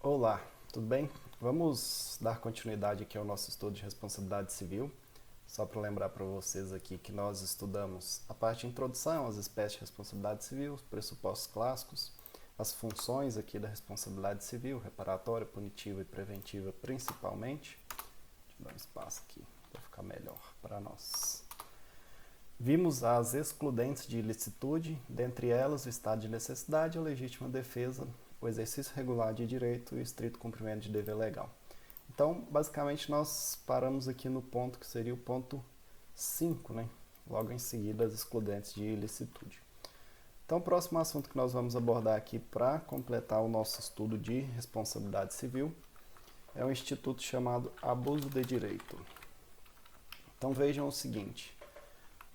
Olá, tudo bem? Vamos dar continuidade aqui ao nosso estudo de responsabilidade civil. Só para lembrar para vocês aqui que nós estudamos a parte de introdução às espécies de responsabilidade civil, os pressupostos clássicos, as funções aqui da responsabilidade civil, reparatória, punitiva e preventiva principalmente. Deixa eu dar um espaço aqui para ficar melhor para nós. Vimos as excludentes de ilicitude, dentre elas o estado de necessidade, a legítima defesa, o exercício regular de direito e o estrito cumprimento de dever legal. Então, basicamente, nós paramos aqui no ponto que seria o ponto 5, né? Logo em seguida, as excludentes de ilicitude. Então, o próximo assunto que nós vamos abordar aqui para completar o nosso estudo de responsabilidade civil é um instituto chamado abuso de direito. Então, vejam o seguinte.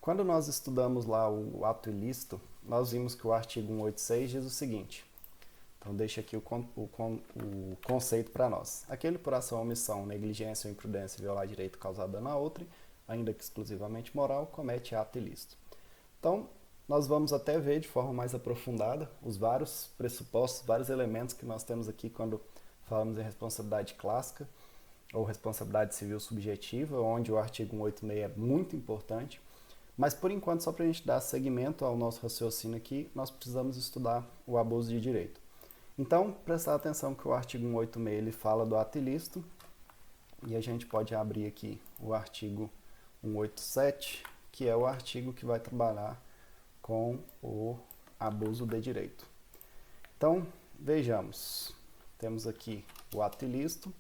Quando nós estudamos lá o ato ilícito, nós vimos que o artigo 186 diz o seguinte. Então, deixa aqui o conceito para nós. Aquele por ação, omissão, negligência ou imprudência violar direito causado dano a outrem, ainda que exclusivamente moral, comete ato ilícito. Então, nós vamos até ver de forma mais aprofundada os vários pressupostos, vários elementos que nós temos aqui quando falamos em responsabilidade clássica ou responsabilidade civil subjetiva, onde o artigo 186 é muito importante. Mas, por enquanto, só para a gente dar seguimento ao nosso raciocínio aqui, nós precisamos estudar o abuso de direito. Então, prestar atenção que o artigo 186 ele fala do ato ilícito, e a gente pode abrir aqui o artigo 187, que é o artigo que vai trabalhar com o abuso de direito. Então, vejamos. Temos aqui o ato ilícito,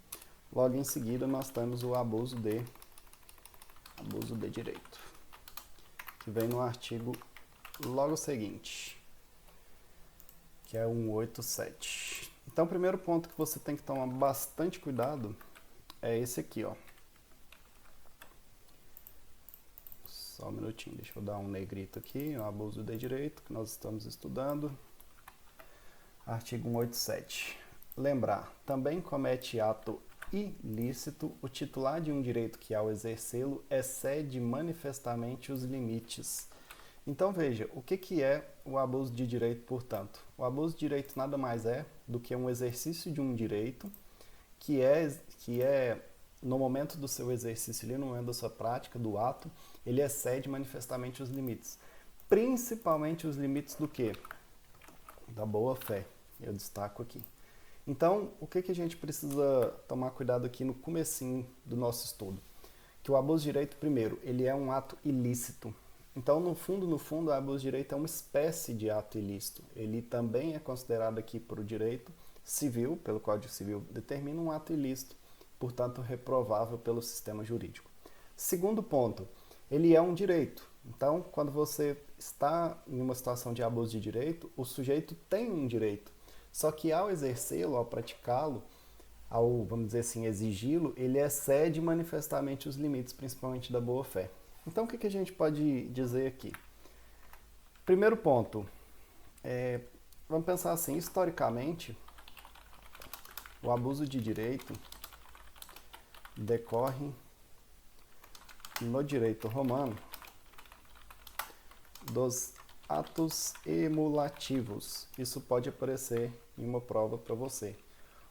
logo em seguida nós temos o abuso de direito, que vem no artigo logo seguinte, que é 187. Então, o primeiro ponto que você tem que tomar bastante cuidado é esse aqui, ó. Só um minutinho, deixa eu dar um negrito aqui, o abuso de direito que nós estamos estudando. Artigo 187. Lembrar, também comete ato ilícito o titular de um direito que, ao exercê-lo, excede manifestamente os limites. Então, veja, o que é o abuso de direito, portanto? O abuso de direito nada mais é do que um exercício de um direito que é no momento do seu exercício, ali, no momento da sua prática, do ato, ele excede manifestamente os limites. Principalmente os limites do quê? Da boa-fé. Eu destaco aqui. Então, o que a gente precisa tomar cuidado aqui no comecinho do nosso estudo? Que o abuso de direito, primeiro, ele é um ato ilícito. Então, no fundo, o abuso de direito é uma espécie de ato ilícito. Ele também é considerado aqui por direito civil, pelo Código Civil, determina um ato ilícito, portanto, reprovável pelo sistema jurídico. Segundo ponto, ele é um direito. Então, quando você está em uma situação de abuso de direito, o sujeito tem um direito. Só que ao exercê-lo, ao praticá-lo, ao, vamos dizer assim, exigi-lo, ele excede manifestamente os limites, principalmente da boa-fé. Então, o que a gente pode dizer aqui? Primeiro ponto, vamos pensar assim, historicamente, o abuso de direito decorre no direito romano dos atos emulativos. Isso pode aparecer em uma prova para você.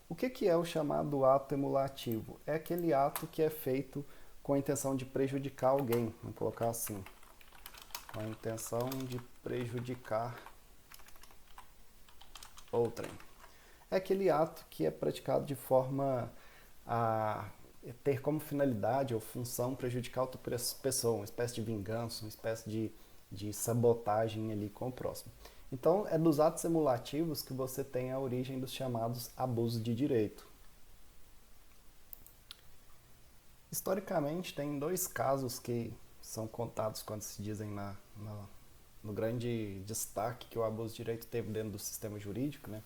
O que é o chamado ato emulativo? É aquele ato que é feito com a intenção de prejudicar alguém, vamos colocar assim, com a intenção de prejudicar outrem. É aquele ato que é praticado de forma a ter como finalidade ou função prejudicar outra pessoa, uma espécie de vingança, uma espécie de sabotagem ali com o próximo. Então, é dos atos emulativos que você tem a origem dos chamados abusos de direito. Historicamente, tem dois casos que são contados quando se dizem no grande destaque que o abuso de direito teve dentro do sistema jurídico, né?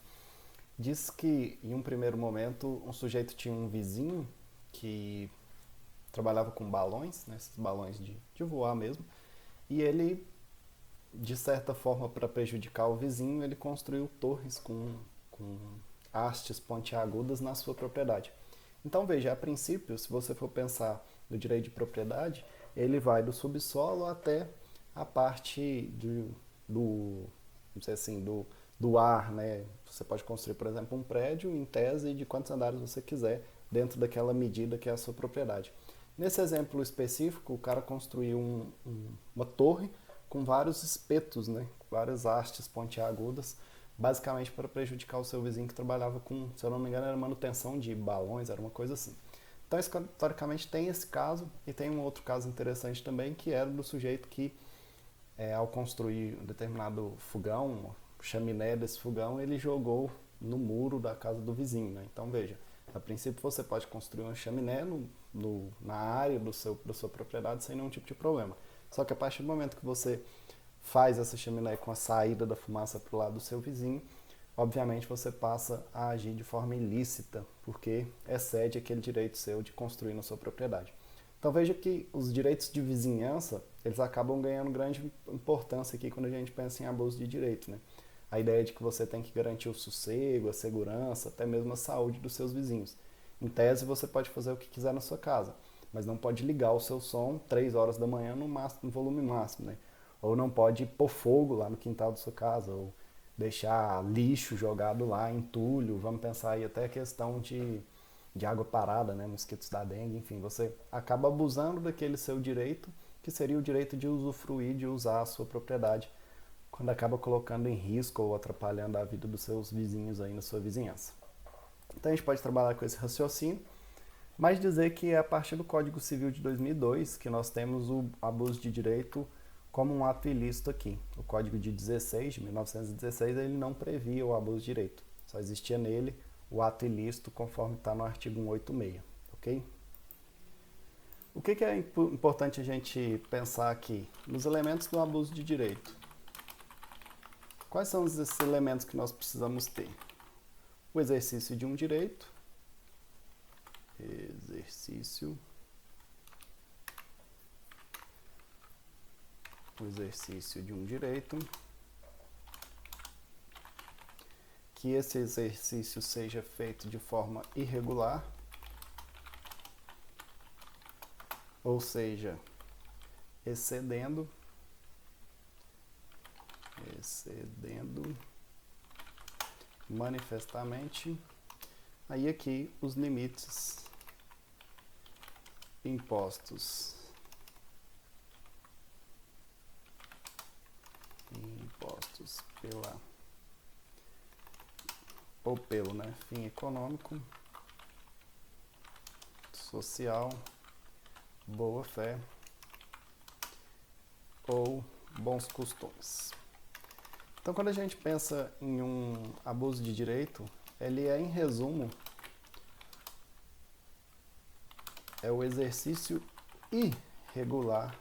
Diz que, em um primeiro momento, um sujeito tinha um vizinho que trabalhava com balões, né, esses balões de voar mesmo, e ele, de certa forma, para prejudicar o vizinho, ele construiu torres com hastes pontiagudas na sua propriedade. Então, veja, a princípio, se você for pensar no direito de propriedade, ele vai do subsolo até a parte vamos dizer assim, do ar, né? Você pode construir, por exemplo, um prédio em tese de quantos andares você quiser dentro daquela medida que é a sua propriedade. Nesse exemplo específico, o cara construiu uma torre com vários espetos, né? Várias hastes pontiagudas, basicamente para prejudicar o seu vizinho que trabalhava com, se eu não me engano, era manutenção de balões, era uma coisa assim. Então, historicamente, tem esse caso, e tem um outro caso interessante também, que era do sujeito que, ao construir um determinado fogão, chaminé desse fogão, ele jogou no muro da casa do vizinho, né? Então, veja, a princípio você pode construir uma chaminé na área da sua propriedade sem nenhum tipo de problema. Só que a partir do momento que você faz essa chaminé com a saída da fumaça para o lado do seu vizinho, obviamente você passa a agir de forma ilícita, porque excede aquele direito seu de construir na sua propriedade. Então veja que os direitos de vizinhança, eles acabam ganhando grande importância aqui quando a gente pensa em abuso de direito, né? A ideia de que você tem que garantir o sossego, a segurança, até mesmo a saúde dos seus vizinhos. Em tese, você pode fazer o que quiser na sua casa, mas não pode ligar o seu som 3 horas da manhã no volume máximo, né? Ou não pode pôr fogo lá no quintal da sua casa, ou deixar lixo jogado lá, entulho. Vamos pensar aí até a questão de água parada, né? Mosquitos da dengue, enfim. Você acaba abusando daquele seu direito, que seria o direito de usufruir, de usar a sua propriedade, quando acaba colocando em risco ou atrapalhando a vida dos seus vizinhos aí na sua vizinhança. Então a gente pode trabalhar com esse raciocínio, mas dizer que é a partir do Código Civil de 2002 que nós temos o abuso de direito como um ato ilícito aqui. O Código de 1916, ele não previa o abuso de direito. Só existia nele o ato ilícito conforme está no artigo 186, ok? O que é importante a gente pensar aqui? Nos elementos do abuso de direito. Quais são esses elementos que nós precisamos ter? O exercício de um direito, que esse exercício seja feito de forma irregular, ou seja, excedendo manifestamente, aí aqui os limites impostos pelo, né, fim econômico, social, boa-fé ou bons costumes. Então, quando a gente pensa em um abuso de direito, ele é, em resumo, é o exercício irregular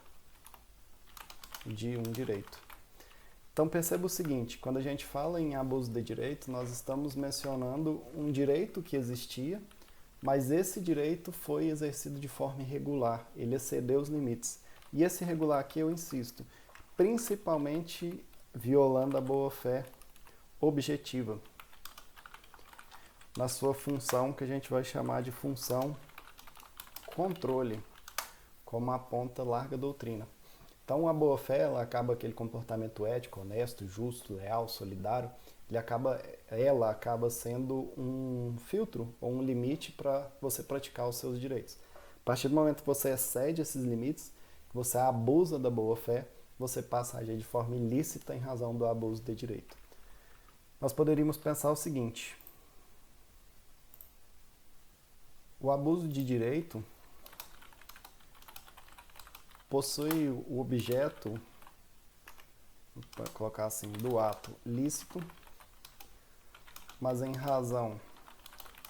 de um direito. Então, perceba o seguinte, quando a gente fala em abuso de direito, nós estamos mencionando um direito que existia, mas esse direito foi exercido de forma irregular, ele excedeu os limites. E esse irregular aqui, eu insisto, principalmente violando a boa-fé objetiva, na sua função que a gente vai chamar de função controle, como aponta larga doutrina. Então, a boa-fé, ela acaba aquele comportamento ético, honesto, justo, leal, solidário, ela acaba sendo um filtro ou um limite para você praticar os seus direitos. A partir do momento que você excede esses limites, que você abusa da boa-fé, você passa a agir de forma ilícita em razão do abuso de direito. Nós poderíamos pensar o seguinte: o abuso de direito possui o objeto, para colocar assim, do ato lícito, mas em razão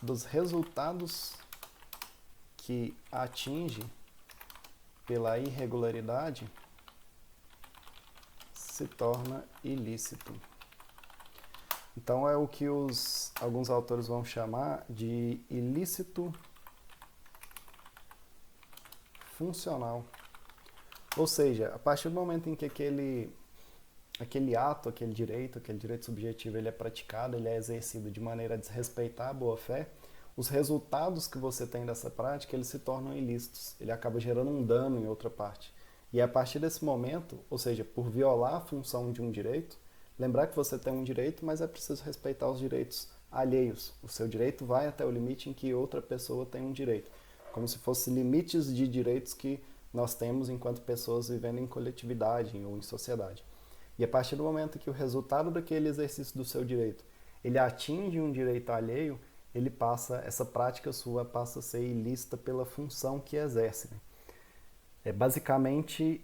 dos resultados que atinge pela irregularidade, se torna ilícito. Então é o que alguns autores vão chamar de ilícito funcional. Ou seja, a partir do momento em que aquele ato, aquele direito subjetivo, ele é praticado, ele é exercido de maneira a desrespeitar a boa-fé, os resultados que você tem dessa prática, eles se tornam ilícitos, ele acaba gerando um dano em outra parte. E a partir desse momento, ou seja, por violar a função de um direito, lembrar que você tem um direito, mas é preciso respeitar os direitos alheios. O seu direito vai até o limite em que outra pessoa tem um direito, como se fossem limites de direitos que nós temos enquanto pessoas vivendo em coletividade ou em sociedade. E a partir do momento que o resultado daquele exercício do seu direito, ele atinge um direito alheio, essa prática sua passa a ser ilícita pela função que exerce, né? Basicamente,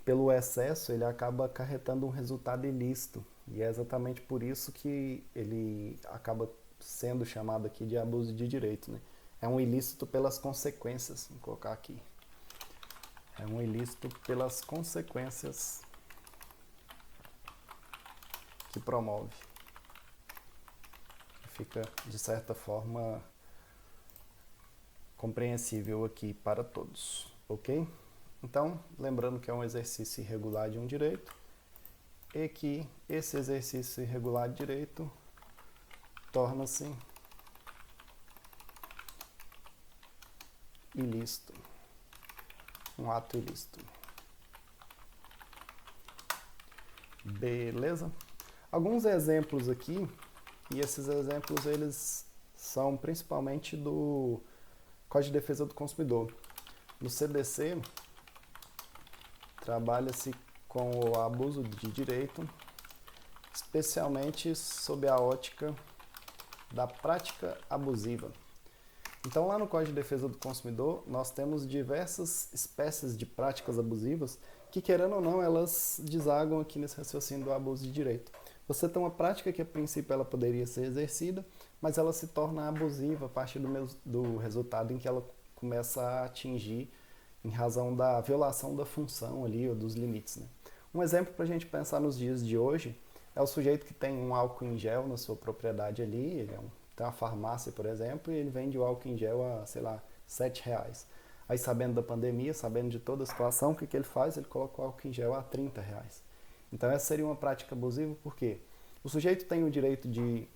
pelo excesso, ele acaba acarretando um resultado ilícito. E é exatamente por isso que ele acaba sendo chamado aqui de abuso de direito, né? É um ilícito pelas consequências, vou colocar aqui. É um ilícito pelas consequências que promove. Fica, de certa forma, compreensível aqui para todos, ok? Então, lembrando que é um exercício irregular de um direito e que esse exercício irregular de direito torna-se ilícito, um ato ilícito. Beleza? Alguns exemplos aqui, e esses exemplos eles são principalmente do Código de Defesa do Consumidor. No CDC, trabalha-se com o abuso de direito, especialmente sob a ótica da prática abusiva. Então, lá no Código de Defesa do Consumidor, nós temos diversas espécies de práticas abusivas que, querendo ou não, elas desagam aqui nesse raciocínio do abuso de direito. Você tem uma prática que, a princípio, ela poderia ser exercida, mas ela se torna abusiva a partir do resultado em que ela começa a atingir em razão da violação da função ali, ou dos limites, né? Um exemplo para a gente pensar nos dias de hoje é o sujeito que tem um álcool em gel na sua propriedade ali, ele tem uma farmácia, por exemplo, e ele vende o álcool em gel a, sei lá, R$7. Aí, sabendo da pandemia, sabendo de toda a situação, o que ele faz? Ele coloca o álcool em gel a R$30. Então, essa seria uma prática abusiva, por quê? O sujeito tem o direito de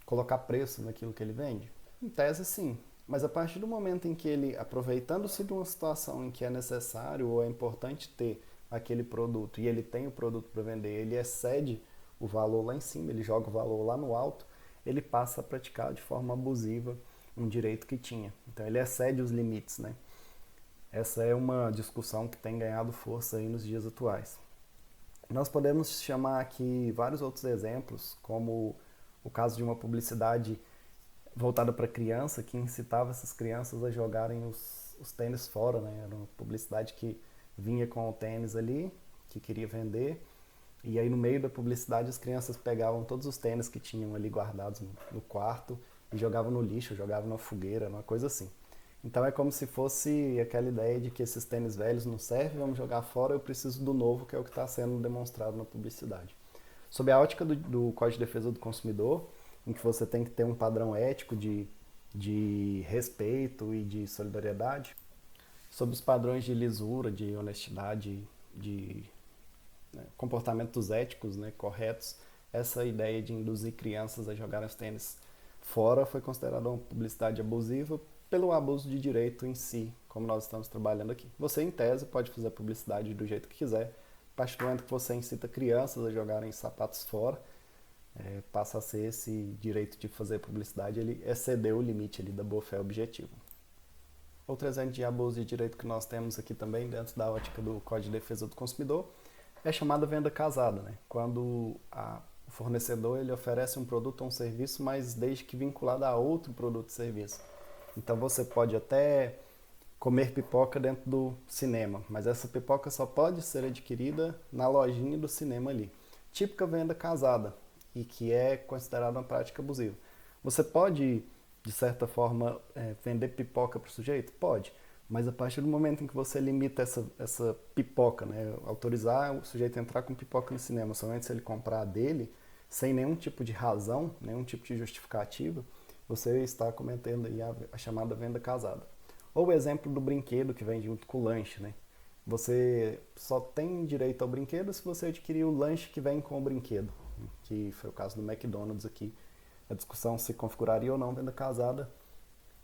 colocar preço naquilo que ele vende? Em tese, sim. Mas a partir do momento em que ele, aproveitando-se de uma situação em que é necessário ou é importante ter aquele produto e ele tem o produto para vender, ele excede o valor lá em cima, ele joga o valor lá no alto, ele passa a praticar de forma abusiva um direito que tinha. Então ele excede os limites, né? Essa é uma discussão que tem ganhado força aí nos dias atuais. Nós podemos chamar aqui vários outros exemplos, como o caso de uma publicidade voltada para criança, que incitava essas crianças a jogarem os tênis fora, né? Era uma publicidade que vinha com o tênis ali, que queria vender, e aí no meio da publicidade as crianças pegavam todos os tênis que tinham ali guardados no quarto e jogavam no lixo, jogavam na fogueira, uma coisa assim. Então é como se fosse aquela ideia de que esses tênis velhos não servem, vamos jogar fora, eu preciso do novo, que é o que está sendo demonstrado na publicidade. Sob a ótica do Código de Defesa do Consumidor, em que você tem que ter um padrão ético de respeito e de solidariedade, sob os padrões de lisura, de honestidade, de comportamentos éticos, né, corretos, essa ideia de induzir crianças a jogarem os tênis fora foi considerada uma publicidade abusiva pelo abuso de direito em si, como nós estamos trabalhando aqui. Você, em tese, pode fazer publicidade do jeito que quiser, a partir do momento que você incita crianças a jogarem sapatos fora, passa a ser esse direito de fazer publicidade, ele excedeu o limite ali da boa-fé objetiva. Outro exemplo de abuso de direito que nós temos aqui também, dentro da ótica do Código de Defesa do Consumidor, é chamada venda casada, né? Quando o fornecedor ele oferece um produto ou um serviço, mas desde que vinculado a outro produto ou serviço. Então você pode até comer pipoca dentro do cinema, mas essa pipoca só pode ser adquirida na lojinha do cinema ali. Típica venda casada, e que é considerada uma prática abusiva. Você pode, de certa forma, vender pipoca para o sujeito? Pode, mas a partir do momento em que você limita essa pipoca, né, autorizar o sujeito a entrar com pipoca no cinema somente se ele comprar dele, sem nenhum tipo de razão, nenhum tipo de justificativa, você está cometendo aí a chamada venda casada. Ou o exemplo do brinquedo que vem junto com o lanche, né? Você só tem direito ao brinquedo se você adquirir o lanche que vem com o brinquedo, que foi o caso do McDonald's aqui. A discussão se configuraria ou não venda casada,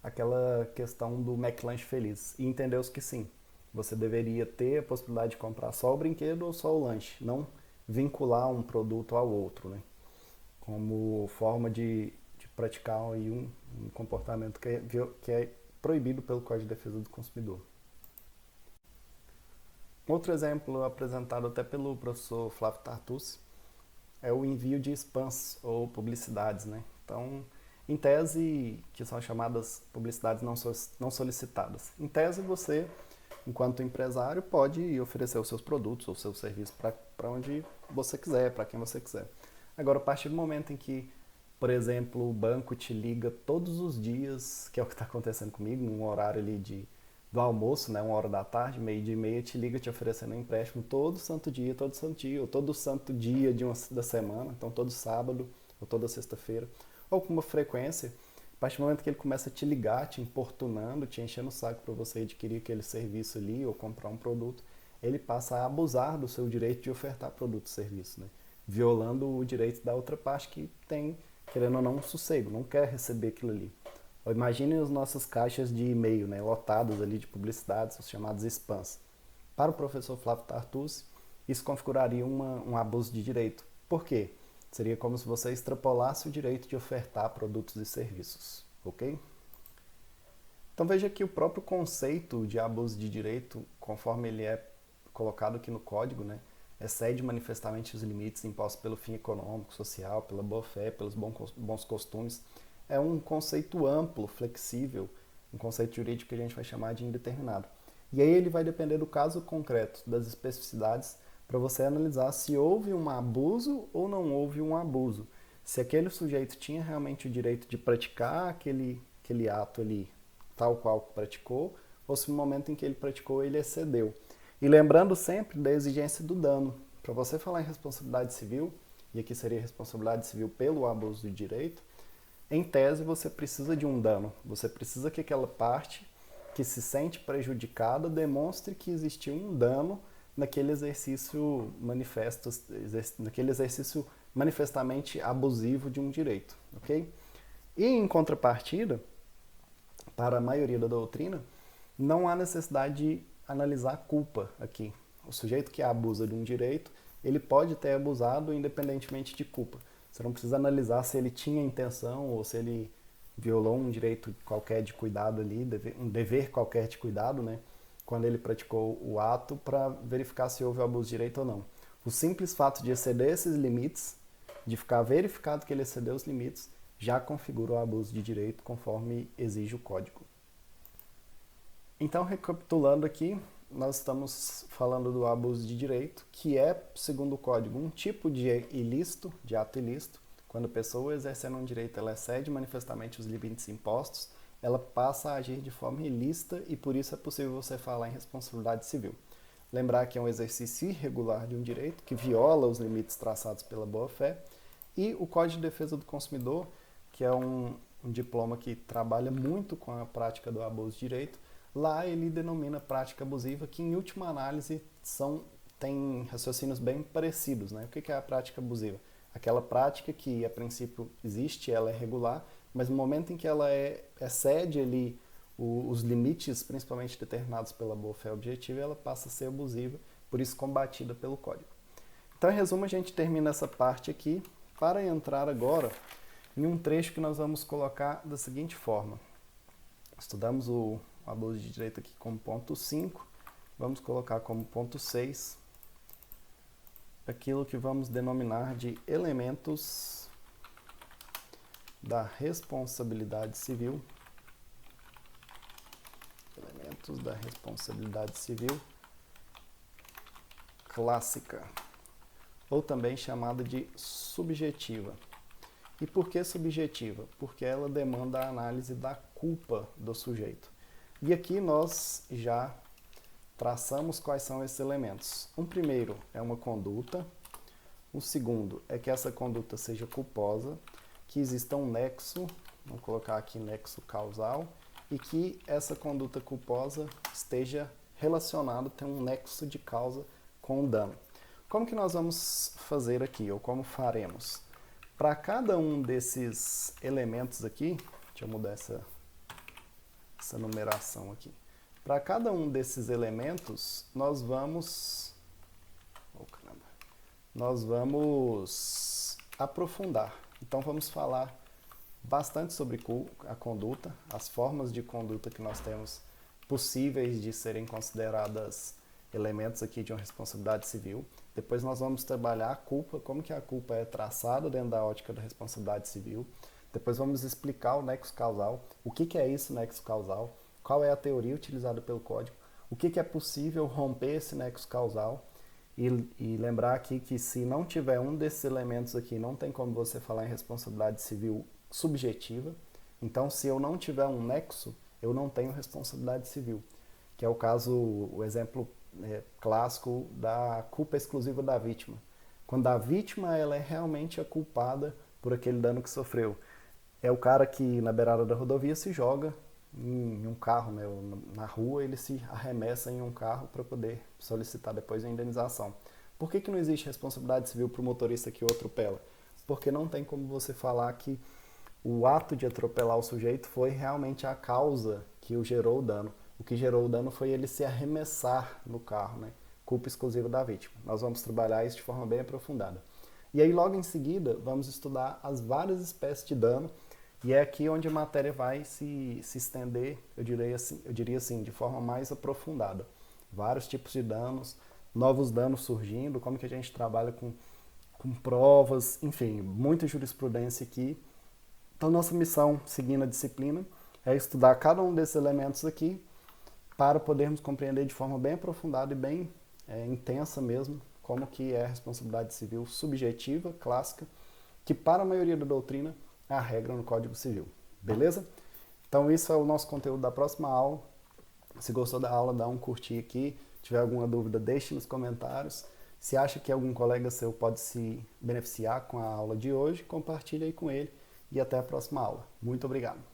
aquela questão do McLanche Feliz. E entendeu-se que sim, você deveria ter a possibilidade de comprar só o brinquedo ou só o lanche, não vincular um produto ao outro, né? Como forma de praticar aí um comportamento que é proibido pelo Código de Defesa do Consumidor. Outro exemplo apresentado até pelo professor Flávio Tartucci é o envio de spams ou publicidades, né? Então, em tese, que são chamadas publicidades não solicitadas. Em tese, você, enquanto empresário, pode oferecer os seus produtos ou seus serviços para onde você quiser, para quem você quiser. Agora, a partir do momento em que, por exemplo, o banco te liga todos os dias, que é o que está acontecendo comigo, num horário ali do almoço, né, 1 hora da tarde, meio-dia e meia, te liga te oferecendo um empréstimo todo santo dia, ou todo santo dia da semana, então todo sábado ou toda sexta-feira, ou com uma frequência, a partir do momento que ele começa a te ligar, te importunando, te enchendo o saco para você adquirir aquele serviço ali ou comprar um produto, ele passa a abusar do seu direito de ofertar produto e serviço, né? Violando o direito da outra parte que tem, querendo ou não, um sossego, não quer receber aquilo ali. Imaginem as nossas caixas de e-mail, né, lotadas ali de publicidades, os chamados spams. Para o professor Flávio Tartucci, isso configuraria um abuso de direito. Por quê? Seria como se você extrapolasse o direito de ofertar produtos e serviços, ok? Então veja que o próprio conceito de abuso de direito, conforme ele é colocado aqui no código, né, excede manifestamente os limites impostos pelo fim econômico, social, pela boa-fé, pelos bons costumes. É um conceito amplo, flexível, um conceito jurídico que a gente vai chamar de indeterminado. E aí ele vai depender do caso concreto, das especificidades, para você analisar se houve um abuso ou não houve um abuso. Se aquele sujeito tinha realmente o direito de praticar aquele ato ali, tal qual praticou, ou se no momento em que ele praticou ele excedeu. E lembrando sempre da exigência do dano. Para você falar em responsabilidade civil, e aqui seria responsabilidade civil pelo abuso de direito, em tese você precisa de um dano. Você precisa que aquela parte que se sente prejudicada demonstre que existiu um dano naquele exercício manifestamente abusivo de um direito, ok? E em contrapartida, para a maioria da doutrina, não há necessidade de analisar a culpa aqui. O sujeito que abusa de um direito, ele pode ter abusado independentemente de culpa. Você não precisa analisar se ele tinha intenção ou se ele violou um direito qualquer de cuidado ali, um dever qualquer de cuidado, né? Quando ele praticou o ato para verificar se houve abuso de direito ou não. O simples fato de exceder esses limites, de ficar verificado que ele excedeu os limites, já configura o abuso de direito conforme exige o código. Então, recapitulando aqui, nós estamos falando do abuso de direito, que é, segundo o código, um tipo de ilícito, de ato ilícito. Quando a pessoa exercendo um direito, ela excede manifestamente os limites impostos, ela passa a agir de forma ilícita e por isso é possível você falar em responsabilidade civil. Lembrar que é um exercício irregular de um direito, que viola os limites traçados pela boa-fé, e o Código de Defesa do Consumidor, que é um diploma que trabalha muito com a prática do abuso de direito. Lá ele denomina prática abusiva, que em última análise tem raciocínios bem parecidos, né? O que é a prática abusiva? Aquela prática que a princípio existe, ela é regular, mas no momento em que ela excede ali os limites, principalmente determinados pela boa-fé objetiva, ela passa a ser abusiva, por isso combatida pelo Código. Então, em resumo, a gente termina essa parte aqui para entrar agora em um trecho que nós vamos colocar da seguinte forma. Estudamos o abuso de direito aqui como ponto 5, vamos colocar como ponto 6 aquilo que vamos denominar de elementos da responsabilidade civil. Elementos da responsabilidade civil clássica, ou também chamada de subjetiva. E por que subjetiva? Porque ela demanda a análise da culpa do sujeito. E aqui nós já traçamos quais são esses elementos. Um primeiro é uma conduta. O segundo é que essa conduta seja culposa, que exista um nexo, vamos colocar aqui nexo causal, e que essa conduta culposa esteja relacionada, tenha um nexo de causa com o dano. Como que nós vamos fazer aqui, ou como faremos? Para cada um desses elementos aqui, deixa eu mudar essa numeração aqui. Para cada um desses elementos, nós vamos nós vamos aprofundar. Então vamos falar bastante sobre a conduta, as formas de conduta que nós temos possíveis de serem consideradas elementos aqui de uma responsabilidade civil. Depois nós vamos trabalhar a culpa, como que a culpa é traçada dentro da ótica da responsabilidade civil. Depois vamos explicar o nexo causal, o que é isso nexo causal, qual é a teoria utilizada pelo código, o que é possível romper esse nexo causal e lembrar aqui que se não tiver um desses elementos aqui, não tem como você falar em responsabilidade civil subjetiva. Então, se eu não tiver um nexo, eu não tenho responsabilidade civil, que é o caso, o exemplo clássico da culpa exclusiva da vítima. Quando a vítima ela é realmente a culpada por aquele dano que sofreu. É o cara que na beirada da rodovia se joga em um carro, né, na rua, ele se arremessa em um carro para poder solicitar depois a indenização. Por que não existe responsabilidade civil para o motorista que o atropela? Porque não tem como você falar que o ato de atropelar o sujeito foi realmente a causa que o gerou o dano. O que gerou o dano foi ele se arremessar no carro, né? Culpa exclusiva da vítima. Nós vamos trabalhar isso de forma bem aprofundada. E aí, logo em seguida, vamos estudar as várias espécies de dano, e é aqui onde a matéria vai se estender, eu diria assim, de forma mais aprofundada. Vários tipos de danos, novos danos surgindo, como que a gente trabalha com provas, enfim, muita jurisprudência aqui. Então, nossa missão, seguindo a disciplina, é estudar cada um desses elementos aqui para podermos compreender de forma bem aprofundada e bem intensa mesmo como que é a responsabilidade civil subjetiva, clássica, que para a maioria da doutrina é a regra no Código Civil. Beleza? Então, isso é o nosso conteúdo da próxima aula. Se gostou da aula, dá um curtir aqui. Se tiver alguma dúvida, deixe nos comentários. Se acha que algum colega seu pode se beneficiar com a aula de hoje, compartilhe aí com ele. E até a próxima aula. Muito obrigado.